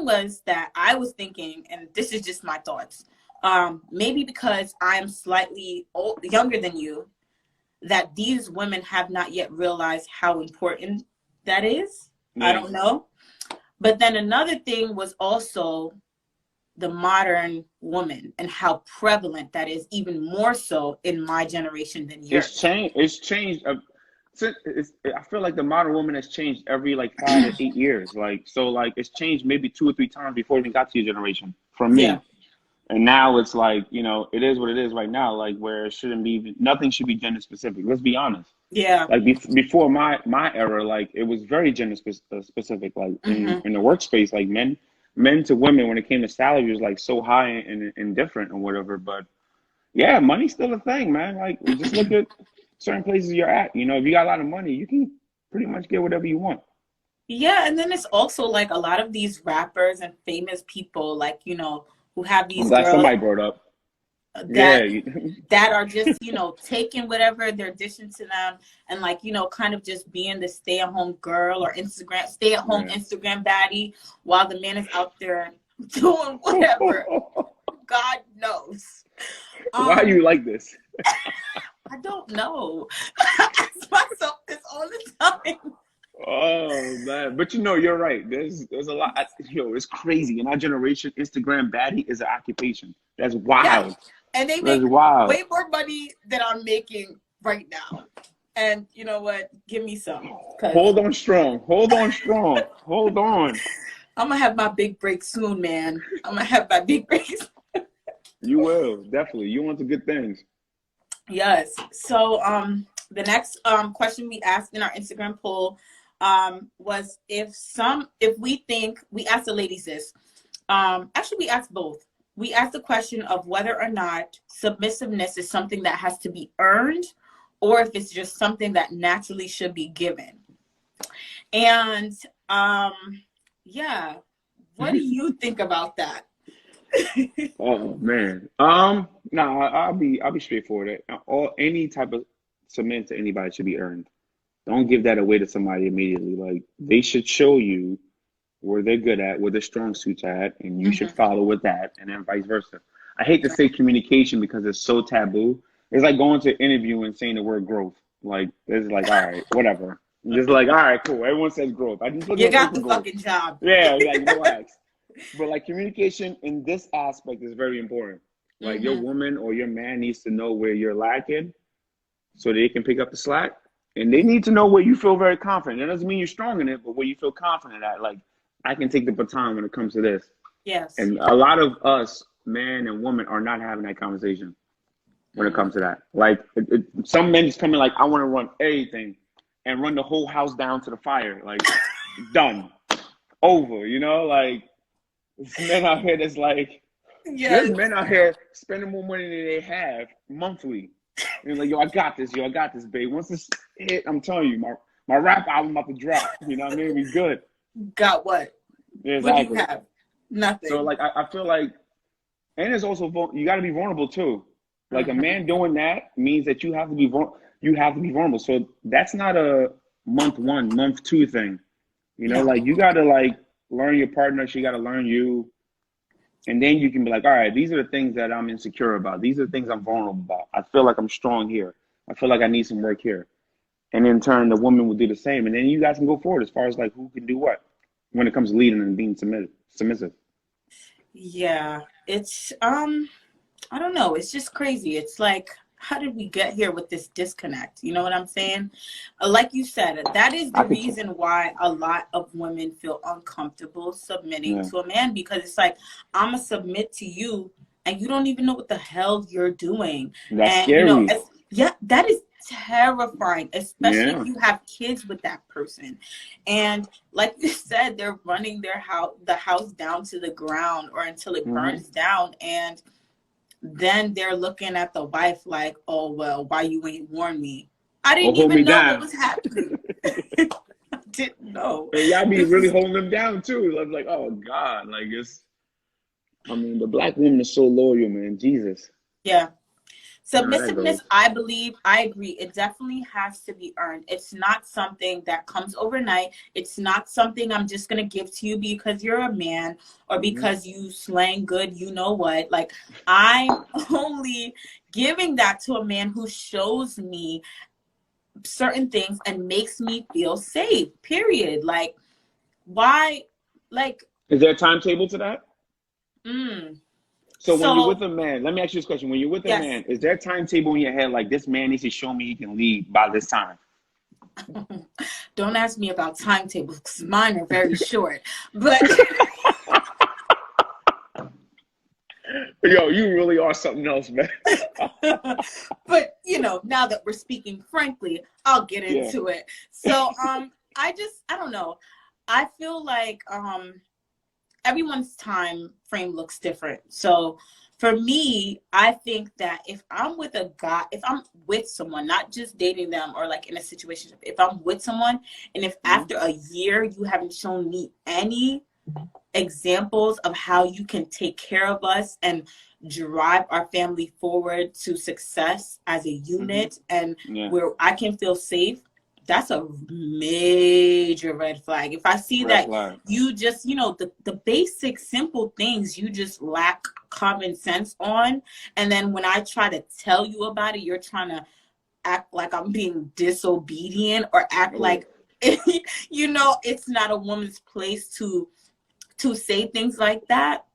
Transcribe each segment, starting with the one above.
was that I was thinking, and this is just my thoughts, maybe because I'm slightly younger than you, that these women have not yet realized how important that is. Yeah. I don't know. But then another thing was also the modern woman and how prevalent that is, even more so in my generation than yours. It's changed. I feel like the modern woman has changed every like 5 to 8 years. Like, so like it's changed maybe 2 or 3 times before it even got to your generation from me. Yeah. And now it's like, you know, it is what it is right now, like where it shouldn't be, nothing should be gender specific. Let's be honest. Yeah. Like before my era, like it was very gender specific, like in the workspace, like men to women, when it came to salary, was like so high and different or whatever. But yeah, money's still a thing, man. Like just look at certain places you're at. You know, if you got a lot of money, you can pretty much get whatever you want. Yeah. And then it's also like a lot of these rappers and famous people, like, you know, who have these girls somebody brought up that are just, you know, taking whatever they're dishing to them and like, you know, kind of just being the stay-at-home girl or stay-at-home Instagram baddie while the man is out there doing whatever. God knows. Why are you like this? I don't know. I ask myself this all the time. Oh man, but you know, you're right. There's a lot. It's crazy. In our generation, Instagram baddie is an occupation. That's wild. Yeah. And they make way more money than I'm making right now. And you know what? Give me some. Hold on strong. Hold on strong. Hold on. I'm gonna have my big break soon, man. I'm gonna have my big breaks. You will, definitely. You want the good things. Yes. So the next question we asked in our Instagram poll was we asked the ladies this. Actually, we asked both. We asked the question of whether or not submissiveness is something that has to be earned or if it's just something that naturally should be given. And yeah, what do you think about that? Oh man. I'll be straightforward. Any type of submit to anybody should be earned. Don't give that away to somebody immediately. Like they should show you where they're good at, where their strong suits at, and you should follow with that, and then vice versa. I hate to say communication because it's so taboo. It's like going to an interview and saying the word growth. Like it's like, all right, whatever. Just like, all right, cool. Everyone says growth. I just look you got the fucking job. Yeah, like relax. But like communication in this aspect is very important. Like your woman or your man needs to know where you're lacking so they can pick up the slack. And they need to know where you feel very confident. That doesn't mean you're strong in it, but where you feel confident at. Like, I can take the baton when it comes to this. Yes. And a lot of us, man and woman, are not having that conversation when it comes to that. Like, some men just come in like, I want to run everything and run the whole house down to the fire. Like, done. Over, you know? Like, there's men out here that's like, there's men out here spending more money than they have monthly. And like, yo, I got this, babe. Once this hit, I'm telling you, my rap album about to drop. You know what I mean? We good. Got what? Yeah, exactly. What do you have? Nothing. So like, I feel like, and it's also, you got to be vulnerable too. Like a man doing that means that you have to be vulnerable. So that's not a month 1, month 2 thing. You know, like you got to like learn your partner. She got to learn you. And then you can be like, all right, these are the things that I'm insecure about. These are the things I'm vulnerable about. I feel like I'm strong here. I feel like I need some work here. And in turn, the woman will do the same. And then you guys can go forward as far as like who can do what when it comes to leading and being submissive. Yeah, it's, I don't know. It's just crazy. It's like, how did we get here with this disconnect? You know what I'm saying? Like you said, that is the reason why a lot of women feel uncomfortable submitting to a man, because it's like, I'm going to submit to you and you don't even know what the hell you're doing. That's scary. You know, that is terrifying, especially if you have kids with that person. And like you said, they're running the house down to the ground or until it burns down. And then they're looking at the wife like, oh, well, why you ain't warn me? I didn't even know what was happening. I didn't know. And y'all be really holding them down too. I'm like, oh God, like the black woman is so loyal, man. Jesus. Yeah. How that Submissiveness, goes. I believe, I agree. It definitely has to be earned. It's not something that comes overnight. It's not something I'm just going to give to you because you're a man or Hmm. because you slang good, you know what. Like, I'm only giving that to a man who shows me certain things and makes me feel safe, period. Like, why? Like, Is there a timetable to that? mm. So when you're with So, a man, let me ask you this question. When you're with a yes. man, is there a timetable in your head like this man needs to show me he can lead by this time? Don't ask me about timetables because mine are very short. But Yo, you really are something else, man. but now that we're speaking frankly, I'll get Yeah. into it. So I don't know. I feel like everyone's time frame looks different. So for me, I think that if I'm with a guy, if I'm with someone, not just dating them or like in a situation, if I'm with someone and if Hmm. after a year you haven't shown me any examples of how you can take care of us and drive our family forward to success as a Hmm. unit and Yeah. where I can feel safe, that's a major red flag. If I see Red that flag. you just, the basic simple things you just lack common sense on, and then when I try to tell you about it, you're trying to act like I'm being disobedient or act Oh. like it's not a woman's place to say things like that.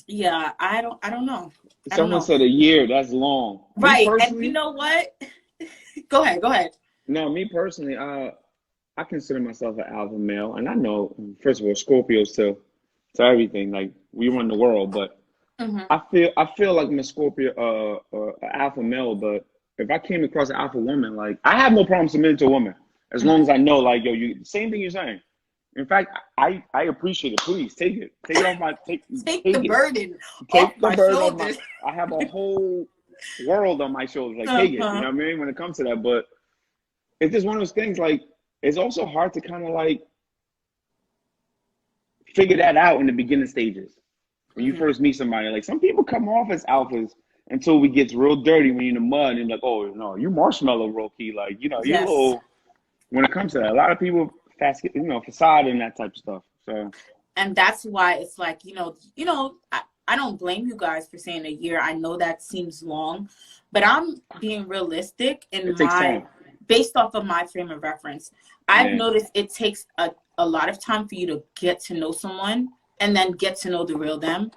Yeah, I don't know. I don't Someone know. said a year. That's long. Me Right. And you personally, know what? Go ahead. no. Me personally, I consider myself an alpha male, and I know, first of all, Scorpios to everything. Like we run the world, but Hmm. I feel like I'm a Scorpio, an alpha male. But if I came across an alpha woman, like I have no problem submitting to a woman as long Hmm. as I know, like yo, you same thing you're saying. In fact, I appreciate it. Please take it off my Take the take it burden off take the my burden off my. shoulders. I have a whole world on my shoulders. Like take it. You know Uh-huh. what I mean? When it comes to that, but it's just one of those things. Like it's also hard to kind of like figure that out in the beginning stages when you Hmm. first meet somebody. Like some people come off as alphas until it gets real dirty when you're in the mud and like, oh no, you marshmallow real key. Like you Yes. little when it comes to that. A lot of people facade and that type of stuff. So And that's why it's like, I don't blame you guys for saying a year. I know that seems long, but I'm being realistic in it takes my time. based off of my frame of reference. I've Yeah, noticed it takes a lot of time for you to get to know someone and then get to know the real them.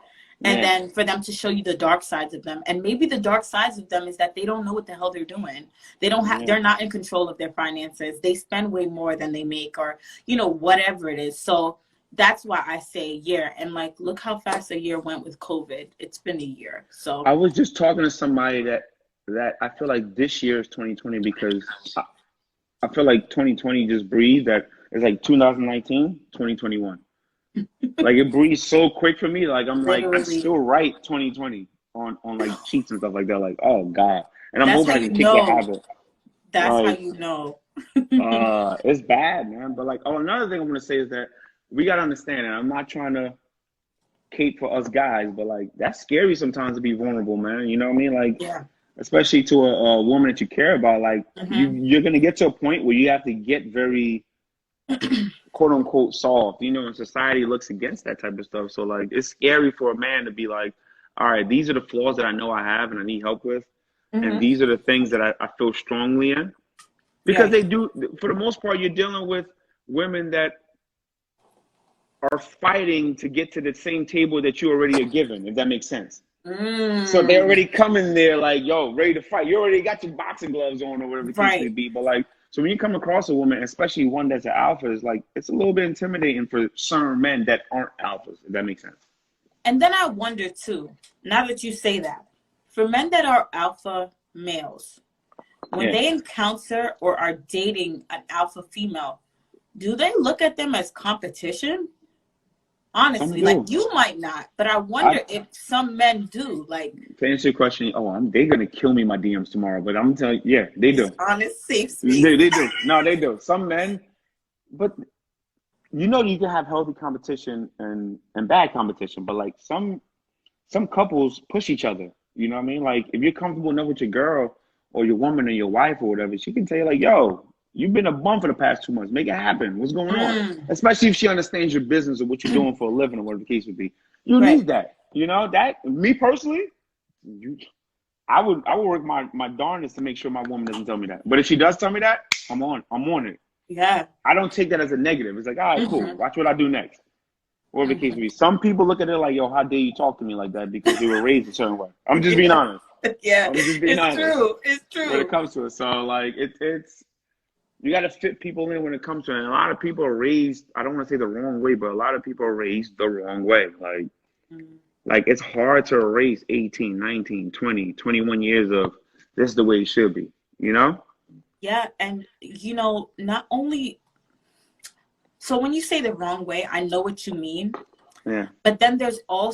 And yeah, then for them to show you the dark sides of them. And maybe the dark sides of them is that they don't know what the hell they're doing. yeah. They're not in control of their finances. They spend way more than they make or, whatever it is. So that's why I say a year. And like, look how fast a year went with COVID. It's been a year. So I was just talking to somebody that I feel like this year is 2020 because I feel like 2020 just breathed that it's like 2019, 2021. Like it breathes so quick for me. Like I literally, still write 2020 on like sheets and stuff like that. Like, oh God. And I'm that's hoping how I you can kick the know. habit. That's how Like, you know. it's bad, man. But like, oh, another thing I'm gonna say is that we gotta understand, and I'm not trying to cape for us guys, but like that's scary sometimes to be vulnerable, man. You know what I mean? Like, Yeah. especially to a woman that you care about, like Hmm. you're gonna get to a point where you have to get very quote unquote soft, and society looks against that type of stuff. So like it's scary for a man to be like, all right, these are the flaws that I know I have and I need help with, and Hmm. these are the things that I feel strongly in. Because Yeah. they do, for the most part, you're dealing with women that are fighting to get to the same table that you already are given, if that makes sense. So they Mm. already come in there like, yo, ready to fight. You already got your boxing gloves on or whatever the case may Right. be. But like, so when you come across a woman, especially one that's an alpha, it's like it's a little bit intimidating for certain men that aren't alphas, if that makes sense. And then I wonder too, now that you say that, for men that are alpha males, when Yeah. they encounter or are dating an alpha female, do they look at them as competition? Some Honestly, like do. you might not, but I I wonder if some men do. Like, To answer your question, they're gonna kill me in my DMs tomorrow. But I'm telling you, yeah, they it's do. honest, safe space. They do. No, they do. Some men, but you can have healthy competition and bad competition, but like some couples push each other. You know what I mean? Like, if you're comfortable enough with your girl or your woman or your wife or whatever, she can tell you, like, yo, you've been a bum for the past 2 months. Make it happen. What's going on? Mm. Especially if she understands your business or what you're doing for a living or whatever the case would be. You Right. need that. You know, that, me personally, I would work my darndest to make sure my woman doesn't tell me that. But if she does tell me that, I'm on it. Yeah. I don't take that as a negative. It's like, all right, cool. Mm-hmm. Watch what I do next. Whatever the case Mm-hmm. may be. Some people look at it like, yo, how dare you talk to me like that because they were raised a certain way. I'm just being honest. Yeah, I'm just being it's honest true. It's when it true. comes to it. So like it's you got to fit people in when it comes to it. And a lot of people are raised, I don't want to say the wrong way, but a lot of people are raised the wrong way. Mm. Like it's hard to erase 18, 19, 20, 21 years of this is the way it should be, you know? Yeah, and not only so when you say the wrong way, I know what you mean, Yeah. but then there's also